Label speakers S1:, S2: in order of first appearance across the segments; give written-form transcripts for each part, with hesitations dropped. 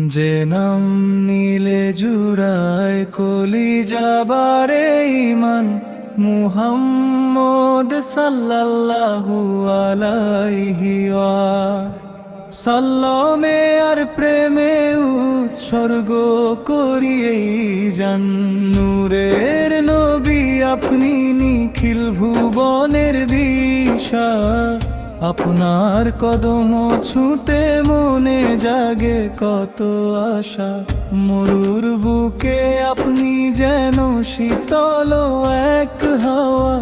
S1: যে নাম নীলে জুড়ায় কলি যাবারে ইমান, মুহাম্মদ সাল্লাল্লাহু আলাইহি সাল্লামে আর প্রেমে উৎসর্গ করিয়ে যান। নূরের নবী আপনি, নিখিল ভুবনের দিশা, আপনার কদম ছুঁতে মনে জাগে কত আশা। মরুর বুকে আপনি যেন শীতল এক হাওয়া,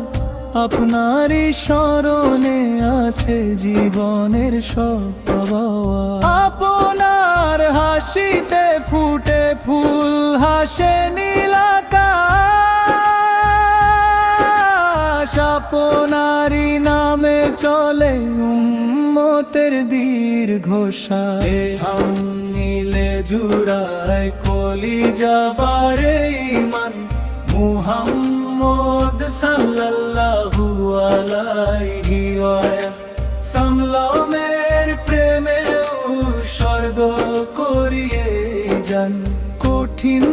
S1: আপনারই স্মরণে আছে জীবনের সব পাওয়া। আপনার হাসিতে ফুটে ফুল, হাসে নীল আকাশ, আপনারই নামে চলে উম্মতের দীর্ঘশ্বাস। হাম নীলে জুড়ায় কলি যাবারে ইমান, মুহাম্মদ সাল্লাল্লাহু আলাইহি সাল্লামের প্রেমে উৎসর্গ করিয়ে যান। কঠিন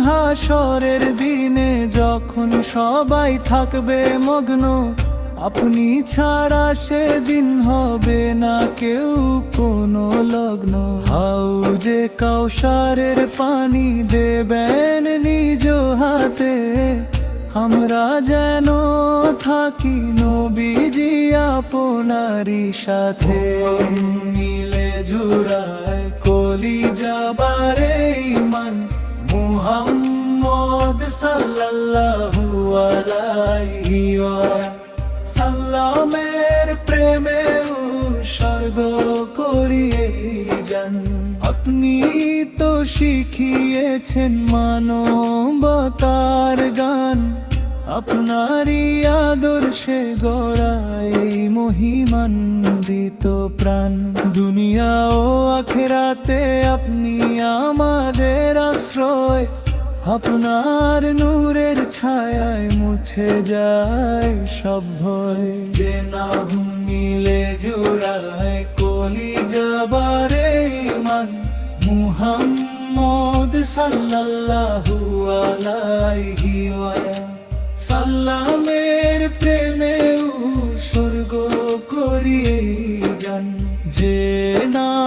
S1: হাসরের দিনে যখন সবাই থাকবে মগ্ন, আপনি ছাড়া সেদিন হবে না কেউ কোনো লগ্ন। হাউজে কাউসারের পানি দেবেন নিজ হাতে, আমরা যেন থাকি নবীজি আপনারই সাথে। নীলে জুড়ায় কলি যাবারে ইমান, মুহাম্মদ সাল্লাল্লাহু আলাইহি সাল্লামের প্রেমে উৎসর্গ করিয়ে যান। আপনি তো শিখিয়েছেন মানবতার গান, আপনারই আদর্শে গড়াই মহিমান্বিত প্রাণ। দুনিয়া ও আখিরাতে আপনি আমাদের আশ্রয়, আপনার নূরের ছায়ায় মুছে যায় সব ভয়। যে নাম নীলে জুড়ায় কলি যাবারে ইমান, মুহাম্মদ সাল্লাল্লাহু আলাইহি সাল্লামের প্রেমে উৎসর্গ করিয়ে যান। যে নাম